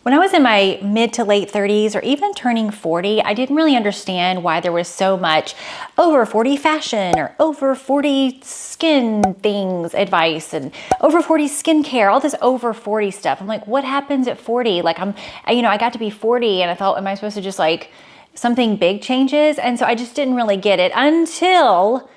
When I was in my mid to late 30s or even turning 40, I didn't really understand why there was so much over 40 fashion or over 40 skin things advice and over 40 skincare, all this over 40 stuff. I'm like, what happens at 40? Like I got to be 40 and I thought, am I supposed to just like something big changes? And so I just didn't really get it until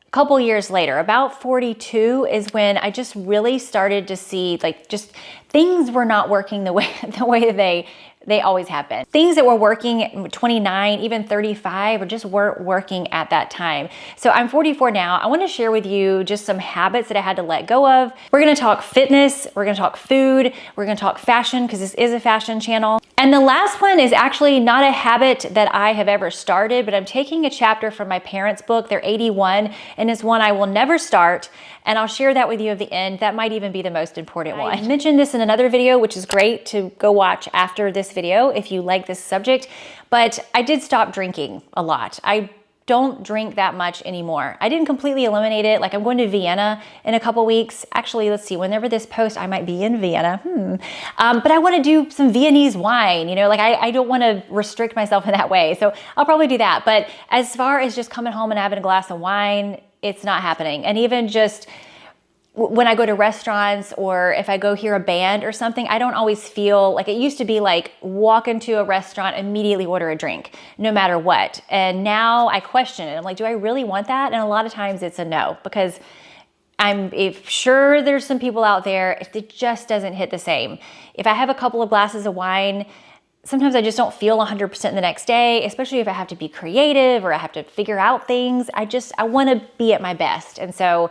a couple years later. About 42 is when I just really started to see like just things were not working the way they always have been. Things that were working at 29, even 35, or just weren't working at that time. So I'm 44 now. I want to share with you just some habits that I had to let go of. We're going to talk fitness. We're going to talk food. We're going to talk fashion because this is a fashion channel. And the last one is actually not a habit that I have ever started, but I'm taking a chapter from my parents' book. They're 81, and it's one I will never start. And I'll share that with you at the end. That might even be the most important one. I mentioned this in another video, which is great to go watch after this video if you like this subject, but I did stop drinking a lot. I don't drink that much anymore. I didn't completely eliminate it. Like I'm going to Vienna in a couple weeks. Actually, let's see, whenever this post, I might be in Vienna. But I want to do some Viennese wine, like I don't want to restrict myself in that way. So I'll probably do that. But as far as just coming home and having a glass of wine, it's not happening. And even just when I go to restaurants or if I go hear a band or something, I don't always feel like it used to be like walk into a restaurant, immediately order a drink, no matter what. And now I question it. I'm like, do I really want that? And a lot of times it's a no, because I'm sure there's some people out there, if it just doesn't hit the same. If I have a couple of glasses of wine, sometimes I just don't feel 100% the next day, especially if I have to be creative or I have to figure out things. I want to be at my best. And so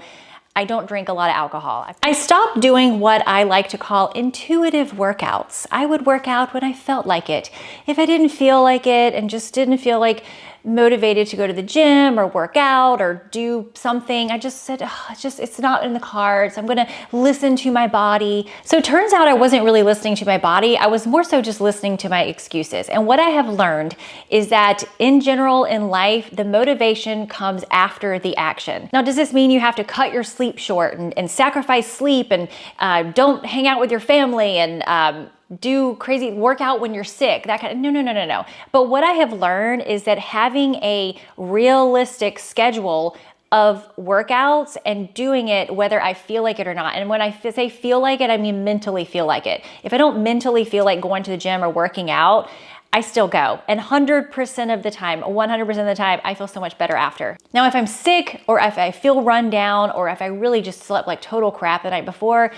I don't drink a lot of alcohol. I stopped doing what I like to call intuitive workouts. I would work out when I felt like it. If I didn't feel like it and just didn't feel like motivated to go to the gym or work out or do something, I just said, it's not in the cards. I'm gonna listen to my body. So it turns out I wasn't really listening to my body. I was more so just listening to my excuses. And what I have learned is that in general in life, the motivation comes after the action. Now, does this mean you have to cut your sleep short and sacrifice sleep and don't hang out with your family and do crazy workout when you're sick, that kind of, no. But what I have learned is that having a realistic schedule of workouts and doing it whether I feel like it or not. And when I say feel like it, I mean mentally feel like it. If I don't mentally feel like going to the gym or working out, I still go. And 100% of the time, 100% of the time, I feel so much better after. Now, if I'm sick or if I feel run down or if I really just slept like total crap the night before,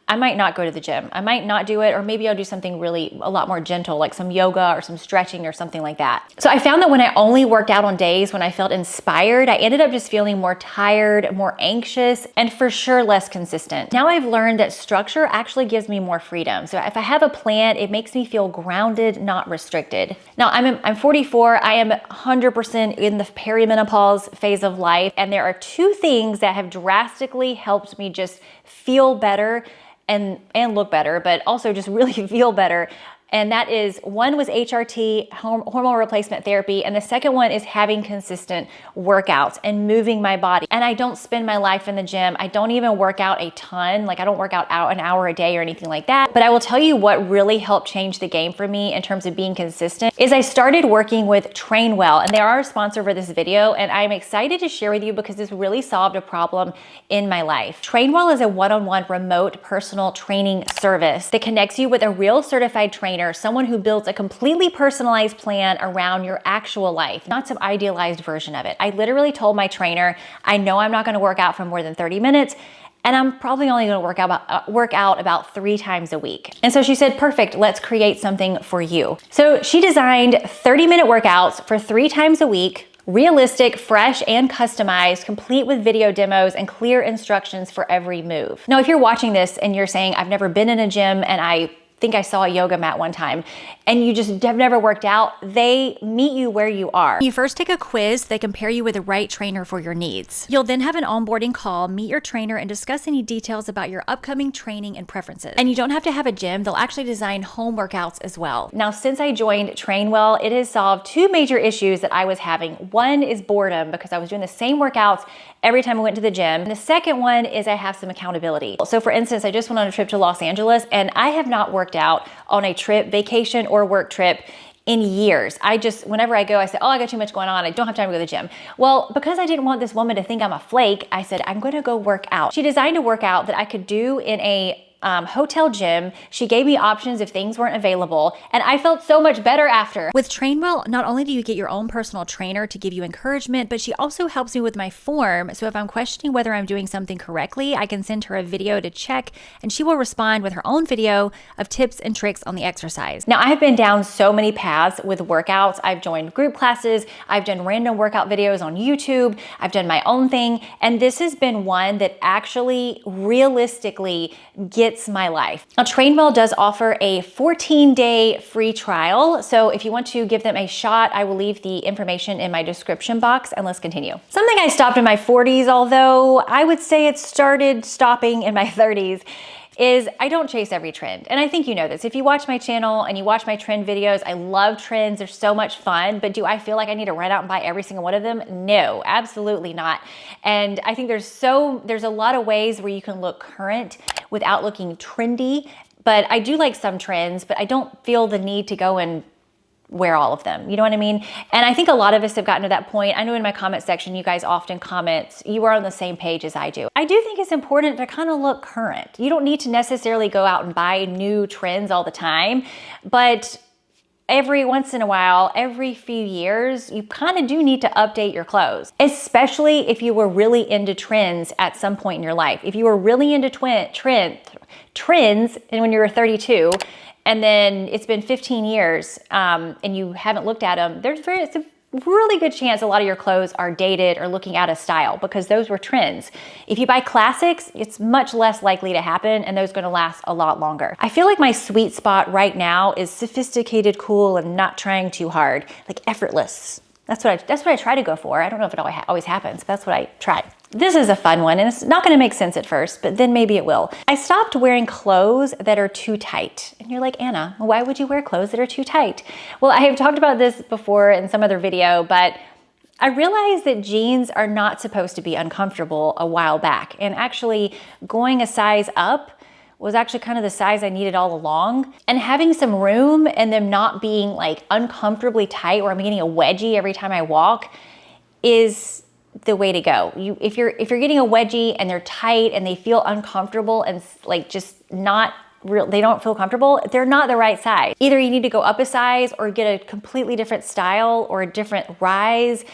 I might not go to the gym. I might not do it, or maybe I'll do something really a lot more gentle, like some yoga or some stretching or something like that. So I found that when I only worked out on days when I felt inspired, I ended up just feeling more tired, more anxious, and for sure less consistent. Now I've learned that structure actually gives me more freedom. So if I have a plan, it makes me feel grounded, not restricted. Now I'm 44. I am 100% in the perimenopause phase of life, and there are two things that have drastically helped me just feel better and look better, but also just really feel better. And that is, one was HRT, hormone replacement therapy, and the second one is having consistent workouts and moving my body. And I don't spend my life in the gym. I don't even work out a ton. Like I don't work out an hour a day or anything like that. But I will tell you what really helped change the game for me in terms of being consistent is I started working with Train Well, and they are a sponsor for this video. And I'm excited to share with you because this really solved a problem in my life. Train Well is a one-on-one remote personal training service that connects you with a real certified trainer, someone who builds a completely personalized plan around your actual life, not some idealized version of it. I literally told my trainer, I know I'm not going to work out for more than 30 minutes, and I'm probably only going to work out about 3 times a week. And so she said, perfect, let's create something for you. So she designed 30-minute workouts for 3 times a week, realistic, fresh, and customized, complete with video demos and clear instructions for every move. Now, if you're watching this and you're saying, I've never been in a gym and I think I saw a yoga mat one time, and you just have never worked out, they meet you where you are. You first take a quiz. They compare you with the right trainer for your needs. You'll then have an onboarding call, meet your trainer, and discuss any details about your upcoming training and preferences. And you don't have to have a gym. They'll actually design home workouts as well. Now, since I joined Train Well, it has solved 2 major issues that I was having. One is boredom, because I was doing the same workouts every time I went to the gym. And the second one is I have some accountability. So for instance, I just went on a trip to Los Angeles and I have not worked out on a trip, vacation or work trip in years. Whenever I go, I say, oh, I got too much going on. I don't have time to go to the gym. Well, because I didn't want this woman to think I'm a flake, I said, I'm going to go work out. She designed a workout that I could do in a hotel gym. She gave me options if things weren't available, and I felt so much better after. With Trainwell, not only do you get your own personal trainer to give you encouragement, but she also helps me with my form. So if I'm questioning whether I'm doing something correctly, I can send her a video to check, and she will respond with her own video of tips and tricks on the exercise. Now, I have been down so many paths with workouts. I've joined group classes, I've done random workout videos on YouTube, I've done my own thing, and this has been one that actually realistically gets my life. Now, Trainwell does offer a 14-day free trial. So if you want to give them a shot, I will leave the information in my description box, and let's continue. Something I stopped in my 40s, although I would say it started stopping in my 30s, is I don't chase every trend. And I think you know this. If you watch my channel and you watch my trend videos, I love trends. They're so much fun, but do I feel like I need to run out and buy every single one of them? No, absolutely not. And I think there's a lot of ways where you can look current without looking trendy, but I do like some trends, but I don't feel the need to go and wear all of them. You know what I mean? And I think a lot of us have gotten to that point. I know in my comment section, you guys often comment, you are on the same page as I do. I do think it's important to kind of look current. You don't need to necessarily go out and buy new trends all the time, but every once in a while, every few years, you kind of do need to update your clothes, especially if you were really into trends at some point in your life. If you were really into trends and when you were 32, and then it's been 15 years and you haven't looked at them, it's a really good chance a lot of your clothes are dated or looking out of style because those were trends. If you buy classics, it's much less likely to happen and those are going to last a lot longer. I feel like my sweet spot right now is sophisticated, cool, and not trying too hard, like effortless. That's what I try to go for. I don't know if it always happens, but that's what I try. This is a fun one, and it's not going to make sense at first, but then maybe it will. I stopped wearing clothes that are too tight. And you're like, Anna, why would you wear clothes that are too tight? Well, I have talked about this before in some other video, but I realized that jeans are not supposed to be uncomfortable a while back. And actually going a size up was actually kind of the size I needed all along. And having some room and them not being like uncomfortably tight where I'm getting a wedgie every time I walk is the way to go. If you're getting a wedgie and they're tight and they feel uncomfortable and like just not real, they don't feel comfortable, they're not the right size. Either you need to go up a size or get a completely different style or a different rise.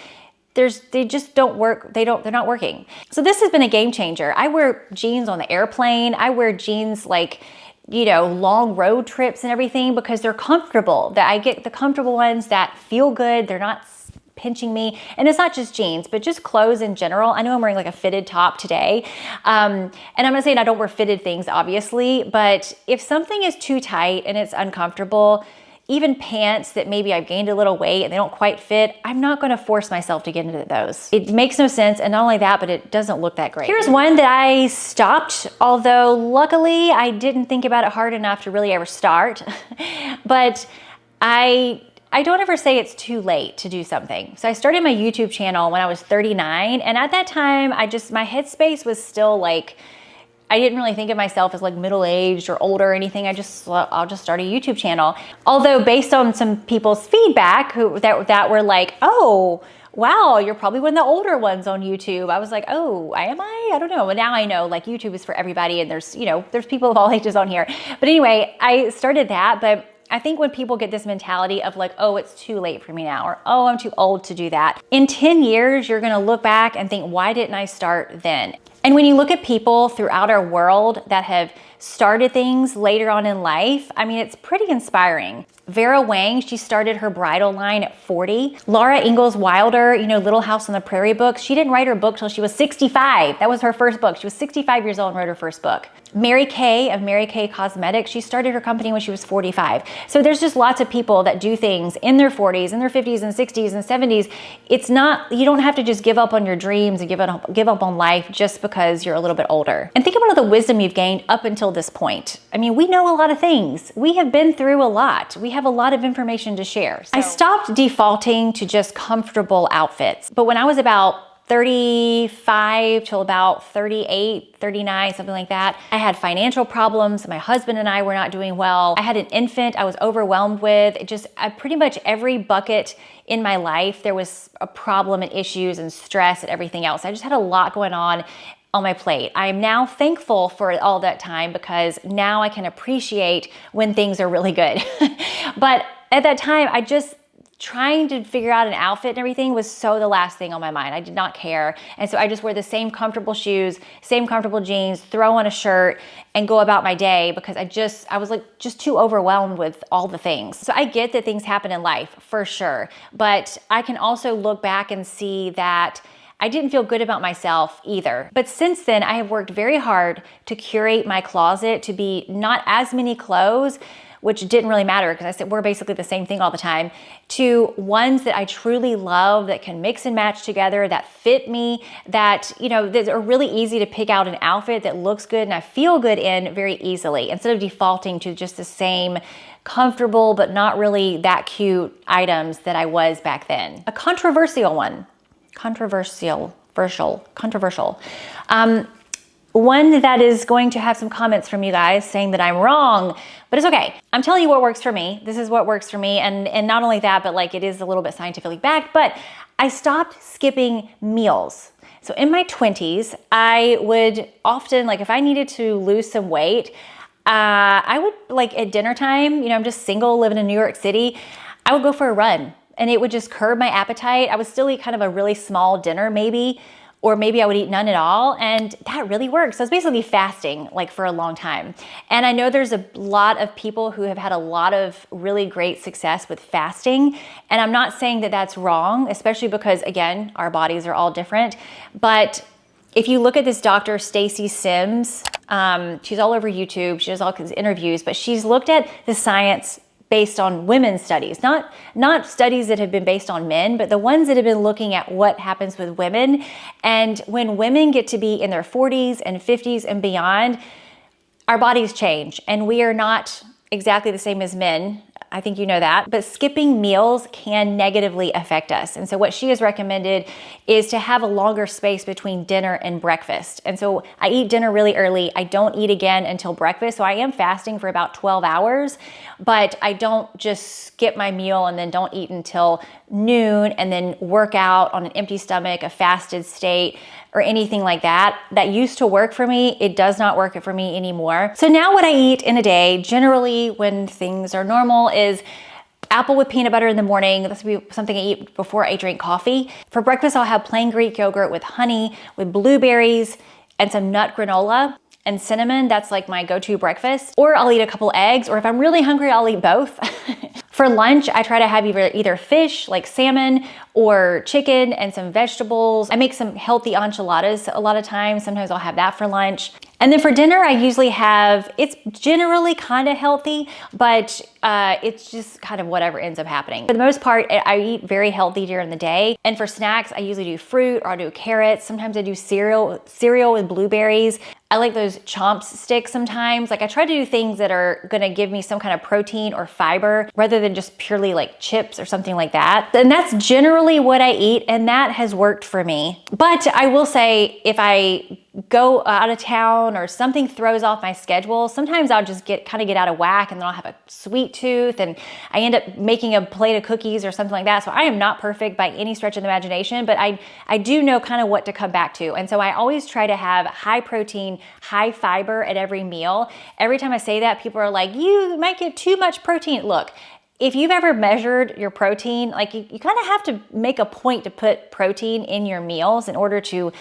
They just don't work. They're not working. So this has been a game changer. I wear jeans on the airplane. I wear jeans like, you know, long road trips and everything because they're comfortable. That I get the comfortable ones that feel good. They're not pinching me. And it's not just jeans, but just clothes in general. I know I'm wearing like a fitted top today. And I'm not saying I don't wear fitted things, obviously, but if something is too tight and it's uncomfortable, even pants that maybe I've gained a little weight and they don't quite fit, I'm not going to force myself to get into those. It makes no sense. And not only that, but it doesn't look that great. Here's one that I stopped, although luckily I didn't think about it hard enough to really ever start. But I don't ever say it's too late to do something. So I started my YouTube channel when I was 39. And at that time, my headspace was still like, I didn't really think of myself as like middle-aged or older or anything. I'll just start a YouTube channel. Although based on some people's feedback that were like, oh, wow, you're probably one of the older ones on YouTube. I was like, oh, am I? I don't know. But now I know like YouTube is for everybody and there's people of all ages on here. But anyway, I started that, but I think when people get this mentality of like, oh, it's too late for me now, or oh, I'm too old to do that. In 10 years, you're gonna look back and think, why didn't I start then? And when you look at people throughout our world that have started things later on in life, I mean, it's pretty inspiring. Vera Wang, she started her bridal line at 40. Laura Ingalls Wilder, Little House on the Prairie books, she didn't write her book till she was 65. That was her first book. She was 65 years old and wrote her first book. Mary Kay of Mary Kay Cosmetics, she started her company when she was 45. So there's just lots of people that do things in their 40s, in their 50s and 60s and 70s. It's not, you don't have to just give up on your dreams and give up on life just because you're a little bit older. And think about all the wisdom you've gained up until this point. I mean, we know a lot of things. We have been through a lot. We have a lot of information to share. So I stopped defaulting to just comfortable outfits. But when I was about 35 till about 38, 39, something like that. I had financial problems. My husband and I were not doing well. I had an infant I was overwhelmed with. Pretty much every bucket in my life, there was a problem and issues and stress and everything else. I just had a lot going on my plate. I am now thankful for all that time because now I can appreciate when things are really good. But at that time, trying to figure out an outfit and everything was so the last thing on my mind. I did not care. And so I just wear the same comfortable shoes, same comfortable jeans, throw on a shirt and go about my day because I was like just too overwhelmed with all the things. So I get that things happen in life for sure, but I can also look back and see that I didn't feel good about myself either. But since then, I have worked very hard to curate my closet to be not as many clothes, which didn't really matter because I said we're basically the same thing all the time, to ones that I truly love, that can mix and match together, that fit me, that are really easy to pick out an outfit that looks good and I feel good in very easily, instead of defaulting to just the same comfortable but not really that cute items that I was back then. A controversial one. Controversial. One that is going to have some comments from you guys saying that I'm wrong, but it's okay. I'm telling you what works for me. This is what works for me. And not only that, but like it is a little bit scientifically backed, but I stopped skipping meals. So in my 20s, I would often, like if I needed to lose some weight, I would like at dinner time, I'm just single living in New York City, I would go for a run. And it would just curb my appetite. I would still eat kind of a really small dinner maybe, or maybe I would eat none at all. And that really works. So it's basically fasting like for a long time. And I know there's a lot of people who have had a lot of really great success with fasting. And I'm not saying that that's wrong, especially because again, our bodies are all different. But if you look at this Dr. Stacy Sims, she's all over YouTube. She does all kinds of interviews, but she's looked at the science based on women's studies, not studies that have been based on men, but the ones that have been looking at what happens with women. And when women get to be in their 40s and 50s and beyond, our bodies change and we are not exactly the same as men. I think you know that, but skipping meals can negatively affect us. And so what she has recommended is to have a longer space between dinner and breakfast. And so I eat dinner really early. I don't eat again until breakfast. So I am fasting for about 12 hours, but I don't just skip my meal and then don't eat until noon and then work out on an empty stomach, a fasted state, or anything like that. That used to work for me. It does not work for me anymore. So now what I eat in a day, generally when things are normal, is apple with peanut butter in the morning. This would be something I eat before I drink coffee. For breakfast, I'll have plain Greek yogurt with honey, with blueberries, and some nut granola and cinnamon. That's like my go-to breakfast. Or I'll eat a couple eggs, or if I'm really hungry, I'll eat both. For lunch, I try to have either fish, like salmon, or chicken and some vegetables. I make some healthy enchiladas a lot of times. Sometimes I'll have that for lunch. And then for dinner, I usually have, it's generally kind of healthy, but it's just kind of whatever ends up happening. For the most part, I eat very healthy during the day. And for snacks, I usually do fruit or I'll do carrots. Sometimes I do cereal with blueberries. I like those chomps sticks sometimes. Like I try to do things that are gonna give me some kind of protein or fiber rather than just purely like chips or something like that. And that's generally what I eat, and that has worked for me. But I will say, if I go out of town or something throws off my schedule, sometimes I'll just get out of whack and then I'll have a sweet tooth and I end up making a plate of cookies or something like that. So I am not perfect by any stretch of the imagination, but I do know kind of what to come back to. And so I always try to have high protein, high fiber at every meal. Every time I say that, people are like, you might get too much protein. Look, if you've ever measured your protein, like you kind of have to make a point to put protein in your meals in order to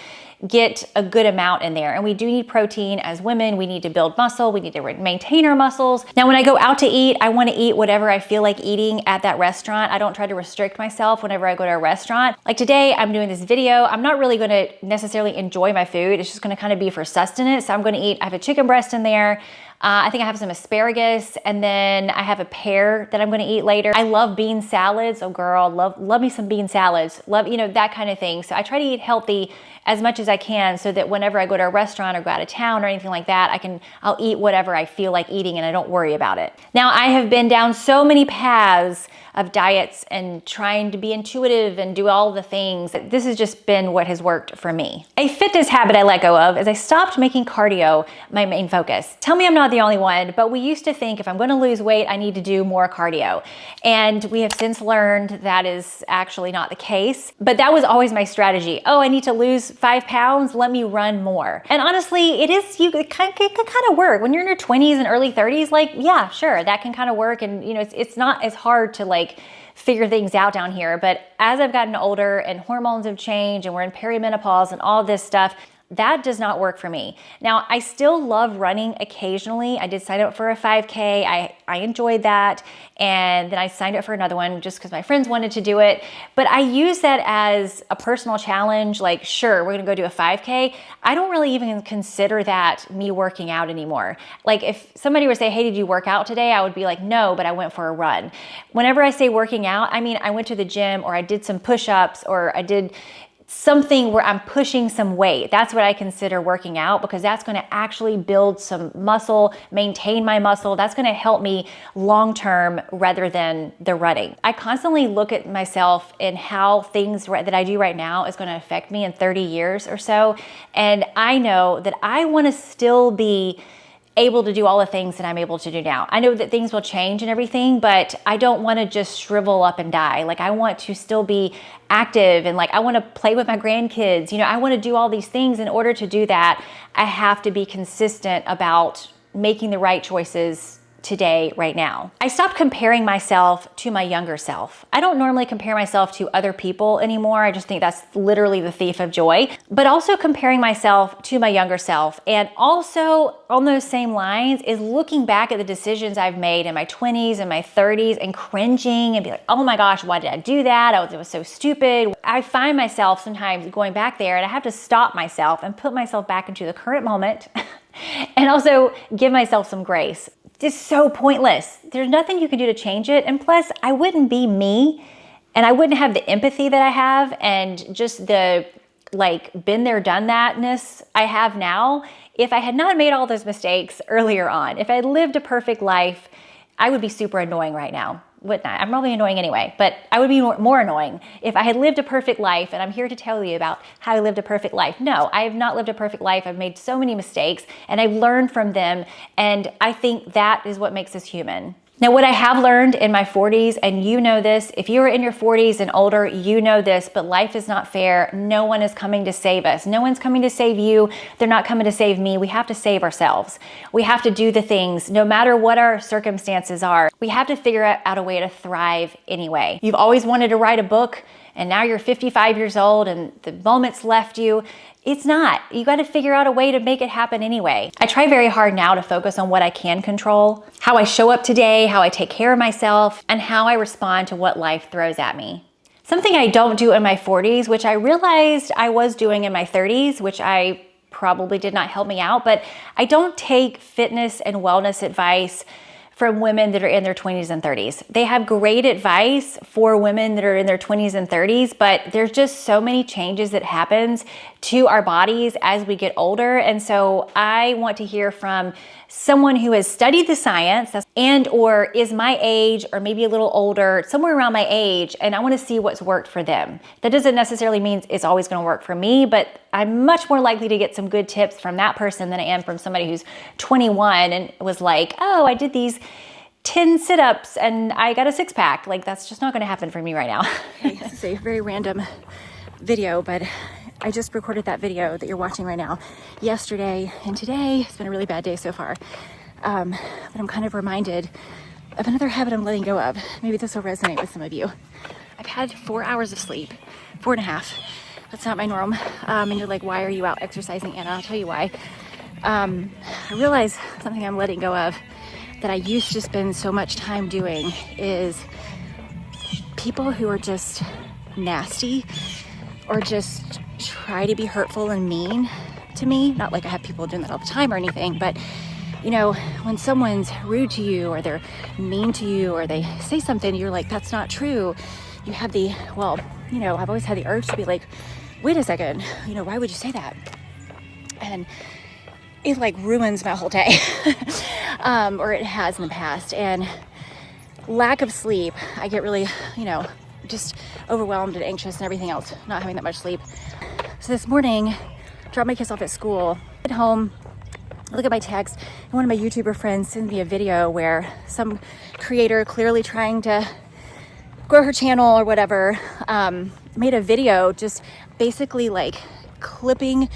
get a good amount in there. And we do need protein as women. We need to build muscle. We need to maintain our muscles. Now, when I go out to eat, I want to eat whatever I feel like eating at that restaurant. I don't try to restrict myself whenever I go to a restaurant. Like today, I'm doing this video. I'm not really going to necessarily enjoy my food. It's just going to kind of be for sustenance. So I'm going to eat, I have a chicken breast in there. I think I have some asparagus, and then I have a pear that I'm going to eat later. I love bean salads. Oh girl, love me some bean salads. Love, that kind of thing. So I try to eat healthy as much as I can so that whenever I go to a restaurant or go out of town or anything like that, I'll eat whatever I feel like eating and I don't worry about it. Now, I have been down so many paths of diets and trying to be intuitive and do all the things. This has just been what has worked for me. A fitness habit I let go of is I stopped making cardio my main focus. Tell me I'm not the only one, but we used to think if I'm going to lose weight, I need to do more cardio. And we have since learned that is actually not the case. But that was always my strategy. Oh, I need to lose 5 pounds. Let me run more. And honestly, it can kind of work. When you're in your 20s and early 30s, like, yeah, sure, that can kind of work. And it's not as hard to figure things out down here. But as I've gotten older and hormones have changed and we're in perimenopause and all this stuff, that does not work for me. Now, I still love running occasionally. I did sign up for a 5K. I enjoyed that. And then I signed up for another one just because my friends wanted to do it. But I use that as a personal challenge. Like, sure, we're gonna go do a 5K. I don't really even consider that me working out anymore. Like if somebody would say, hey, did you work out today? I would be like, no, but I went for a run. Whenever I say working out, I mean, I went to the gym or I did some push-ups or I did something where I'm pushing some weight. That's what I consider working out because that's going to actually build some muscle, maintain my muscle. That's going to help me long-term rather than the running. I constantly look at myself and how things that I do right now is going to affect me in 30 years or so. And I know that I want to still be able to do all the things that I'm able to do now. I know that things will change and everything, but I don't want to just shrivel up and die. Like I want to still be active and I want to play with my grandkids. I want to do all these things. In order to do that, I have to be consistent about making the right choices today, right now. I stopped comparing myself to my younger self. I don't normally compare myself to other people anymore. I just think that's literally the thief of joy, but also comparing myself to my younger self. And also on those same lines is looking back at the decisions I've made in my 20s and my 30s and cringing and be like, oh my gosh, why did I do that? It was so stupid. I find myself sometimes going back there and I have to stop myself and put myself back into the current moment and also give myself some grace. Just so pointless. There's nothing you can do to change it. And plus, I wouldn't be me and I wouldn't have the empathy that I have and just the been there, done thatness I have now if I had not made all those mistakes earlier on. If I had lived a perfect life, I would be super annoying right now. Wouldn't I? I'm probably annoying anyway, but I would be more annoying if I had lived a perfect life. And I'm here to tell you about how I lived a perfect life. No, I have not lived a perfect life. I've made so many mistakes and I've learned from them. And I think that is what makes us human. Now, what I have learned in my 40s, and you know this, if you are in your 40s and older, you know this, but life is not fair. No one is coming to save us. No one's coming to save you. They're not coming to save me. We have to save ourselves. We have to do the things, no matter what our circumstances are. We have to figure out a way to thrive anyway. You've always wanted to write a book, and now you're 55 years old and the moment's left you. It's not. You got to figure out a way to make it happen anyway. I try very hard now to focus on what I can control, how I show up today, how I take care of myself, and how I respond to what life throws at me. Something I don't do in my 40s, which I realized I was doing in my 30s, which I probably did not help me out, but I don't take fitness and wellness advice from women that are in their 20s and 30s. They have great advice for women that are in their 20s and 30s, but there's just so many changes that happens to our bodies as we get older. And so I want to hear from someone who has studied the science and or is my age or maybe a little older, somewhere around my age, and I want to see what's worked for them. That doesn't necessarily mean it's always going to work for me, but I'm much more likely to get some good tips from that person than I am from somebody who's 21 and was like, oh, I did these 10 sit-ups and I got a six-pack. That's just not going to happen for me right now. Okay, this is a very random video, but I just recorded that video that you're watching right now yesterday and today. It's been a really bad day so far. But I'm kind of reminded of another habit I'm letting go of. Maybe this will resonate with some of you. I've had 4 hours of sleep, 4.5. That's not my norm. And you're like, why are you out exercising, Anna? I'll tell you why. I realize something I'm letting go of that I used to spend so much time doing is people who are just nasty or just try to be hurtful and mean to me. Not like I have people doing that all the time or anything, but you know, when someone's rude to you or they're mean to you or they say something, you're like, that's not true. You have the, well, you know, I've always had the urge to be like, wait a second, you know, why would you say that? And it like ruins my whole day, or it has in the past. And lack of sleep, I get really, you know, just overwhelmed and anxious and everything else, not having that much sleep. So this morning, dropped my kids off at school, get home, look at my text, and one of my YouTuber friends sent me a video where some creator, clearly trying to grow her channel or whatever, made a video just basically like clipping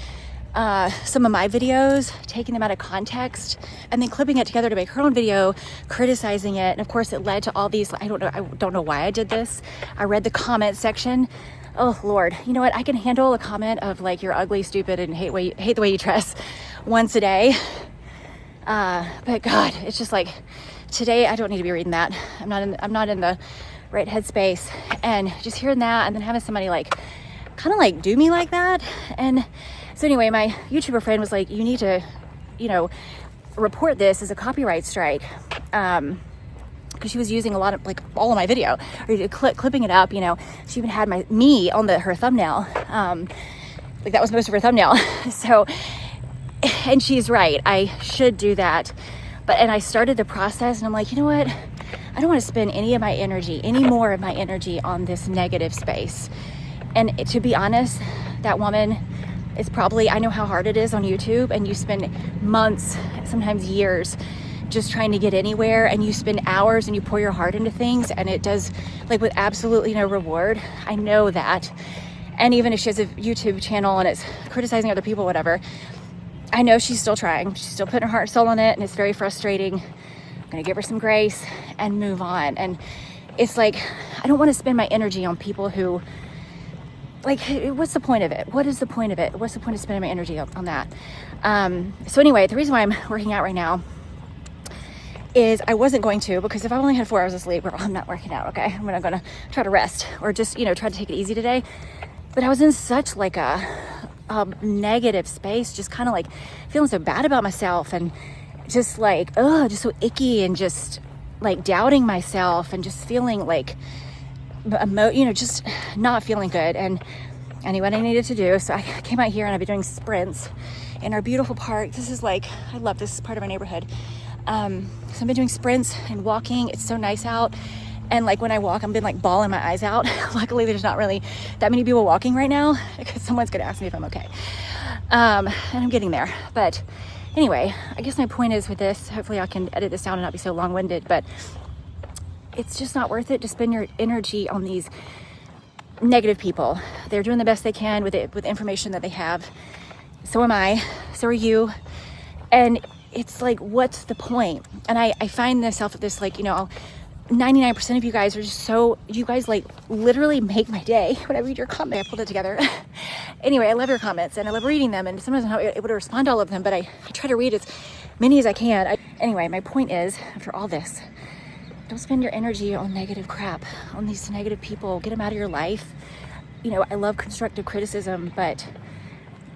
some of my videos, taking them out of context, and then clipping it together to make her own video, criticizing it. And of course it led to all these, I don't know why I did this. I read the comment section. Oh Lord, you know what? I can handle a comment of like, you're ugly, stupid, and hate the way you dress once a day. But God, it's just like, today I don't need to be reading that. I'm not in the right headspace, and just hearing that and then having somebody like kind of like do me like that. And so anyway, my YouTuber friend was like, you need to, you know, report this as a copyright strike, because she was using a lot of like all of my video, or clipping it up, you know. She even had me on her thumbnail, like that was most of her thumbnail. So, and she's right, I should do that. And I started the process, and I'm like, you know what, I don't want to spend any more of my energy on this negative space. And to be honest, that woman is probably, I know how hard it is on YouTube, and you spend months, sometimes years, just trying to get anywhere, and you spend hours and you pour your heart into things, and it does like with absolutely no reward. I know that. And even if she has a YouTube channel and it's criticizing other people, whatever, I know she's still trying. She's still putting her heart and soul on it, and it's very frustrating. I'm gonna give her some grace and move on. And it's like, I don't want to spend my energy on people who, like, what's the point of it? What is the point of it? What's the point of spending my energy on that? So anyway, the reason why I'm working out right now is I wasn't going to, because if I only had 4 hours of sleep, well, I'm not working out, okay? I'm gonna try to rest, or just, you know, try to take it easy today. But I was in such like a negative space, just kind of like feeling so bad about myself, and just like, oh, just so icky, and just like doubting myself, and just feeling like, you know, just not feeling good. And I knew what I needed to do, so I came out here, and I've been doing sprints in our beautiful park. This is like, I love this part of our neighborhood. So I've been doing sprints and walking. It's so nice out, and like when I walk, I've been like bawling my eyes out. Luckily there's not really that many people walking right now, because someone's gonna ask me if I'm okay, and I'm getting there. But anyway, I guess my point is with this, hopefully I can edit this down and not be so long-winded, but it's just not worth it to spend your energy on these negative people. They're doing the best they can with information that they have. So am I, so are you. And it's like, what's the point? And I find myself at this, like, you know, 99% of you guys are just so, you guys like literally make my day when I read your comment. I pulled it together. Anyway, I love your comments, and I love reading them, and sometimes I'm not able to respond to all of them, but I try to read as many as I can. Anyway, my point is, after all this, don't spend your energy on negative crap, on these negative people. Get them out of your life. You know, I love constructive criticism, but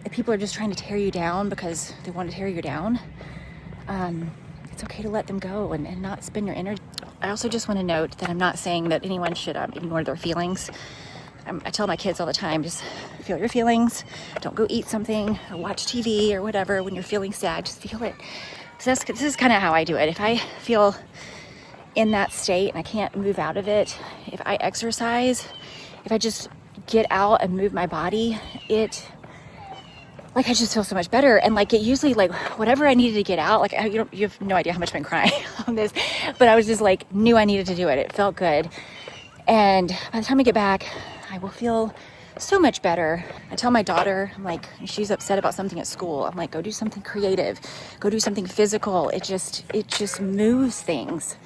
if people are just trying to tear you down because they want to tear you down, it's okay to let them go and not spend your energy. I also just want to note that I'm not saying that anyone should ignore their feelings. I tell my kids all the time, just feel your feelings. Don't go eat something or watch TV or whatever when you're feeling sad. Just feel it. So this is kind of how I do it. If I feel in that state and I can't move out of it, if I exercise, if I just get out and move my body, like I just feel so much better. And like it usually, like whatever I needed to get out, like you have no idea how much I've been crying on this, but I was just like, knew I needed to do it. It felt good. And by the time I get back, I will feel so much better. I tell my daughter, I'm like, she's upset about something at school, I'm like, go do something creative, go do something physical. It just moves things.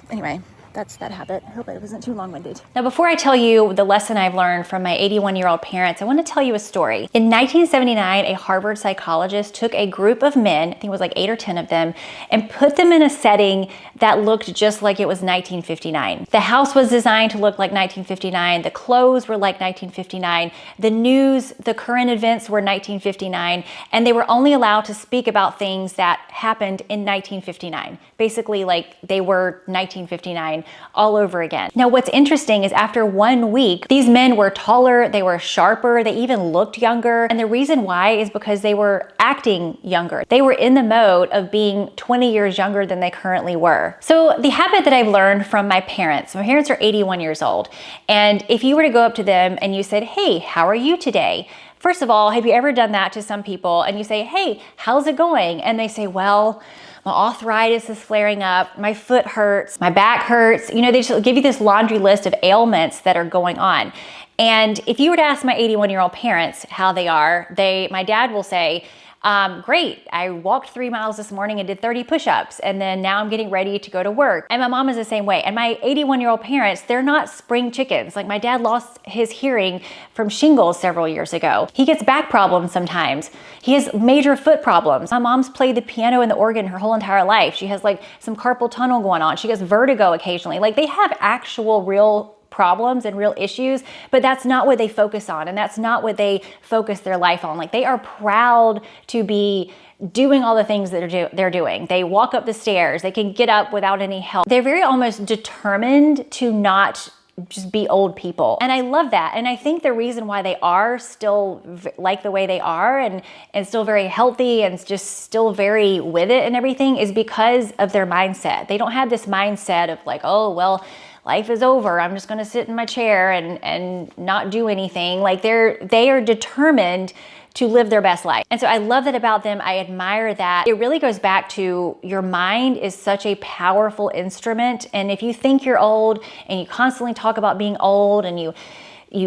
Anyway, that's that habit. I hope it wasn't too long-winded. Now, before I tell you the lesson I've learned from my 81-year-old parents, I want to tell you a story. In 1979, a Harvard psychologist took a group of men, I think it was like 8 or 10 of them, and put them in a setting that looked just like it was 1959. The house was designed to look like 1959. The clothes were like 1959. The news, the current events were 1959, and they were only allowed to speak about things that happened in 1959. Basically, like they were 1959 all over again. Now, what's interesting is after 1 week, these men were taller, they were sharper, they even looked younger. And the reason why is because they were acting younger. They were in the mode of being 20 years younger than they currently were. So the habit that I've learned from my parents are 81 years old. And if you were to go up to them and you said, hey, how are you today? First of all, have you ever done that to some people and you say, hey, how's it going? And they say, well, my arthritis is flaring up, my foot hurts, my back hurts. You know, they just give you this laundry list of ailments that are going on. And if you were to ask my 81-year-old parents how they are, my dad will say, great, I walked 3 miles this morning and did 30 push-ups, and then now I'm getting ready to go to work. And my mom is the same way. And my 81-year-old parents, they're not spring chickens. Like my dad lost his hearing from shingles several years ago. He gets back problems sometimes. He has major foot problems. My mom's played the piano and the organ her whole entire life. She has like some carpal tunnel going on. She gets vertigo occasionally. Like they have actual real problems and real issues, but that's not what they focus on, and that's not what they focus their life on. Like they are proud to be doing all the things that they're doing. They walk up the stairs, they can get up without any help. They're very almost determined to not just be old people. And I love that. And I think the reason why they are still like the way they are and still very healthy and just still very with it and everything is because of their mindset. They don't have this mindset of like, oh, well, life is over. I'm just going to sit in my chair and not do anything. Like they are determined to live their best life. And so I love that about them. I admire that. It really goes back to your mind is such a powerful instrument. And if you think you're old and you constantly talk about being old and you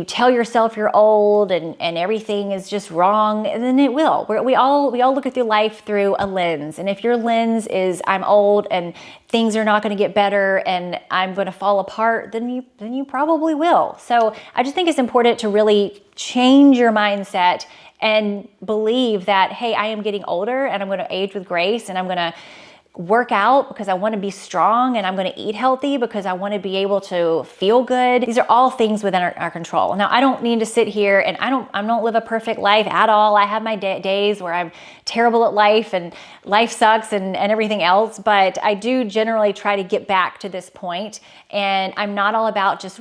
tell yourself you're old and everything is just wrong, and then it will. We all look at life through a lens. And if your lens is I'm old and things are not going to get better and I'm going to fall apart, then you probably will. So I just think it's important to really change your mindset and believe that, hey, I am getting older and I'm going to age with grace and I'm going to work out because I want to be strong, and I'm going to eat healthy because I want to be able to feel good. These are all things within our control. Now, I don't need to sit here and I don't live a perfect life at all. I have my days where I'm terrible at life and life sucks and everything else, but I do generally try to get back to this point. And I'm not all about just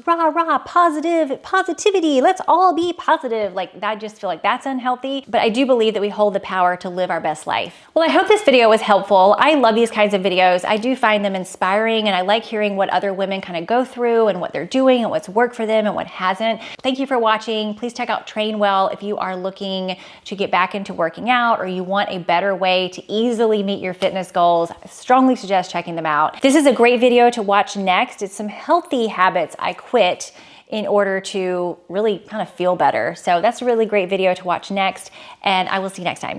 positivity. Let's all be positive. Like I just feel like that's unhealthy, but I do believe that we hold the power to live our best life. Well, I hope this video was helpful. I love these kinds of videos. I do find them inspiring, and I like hearing what other women kind of go through and what they're doing and what's worked for them and what hasn't. Thank you for watching. Please check out Train Well if you are looking to get back into working out or you want a better way to easily meet your fitness goals. I strongly suggest checking them out. This is a great video to watch next. It's some healthy habits I quit in order to really kind of feel better. So that's a really great video to watch next, and I will see you next time.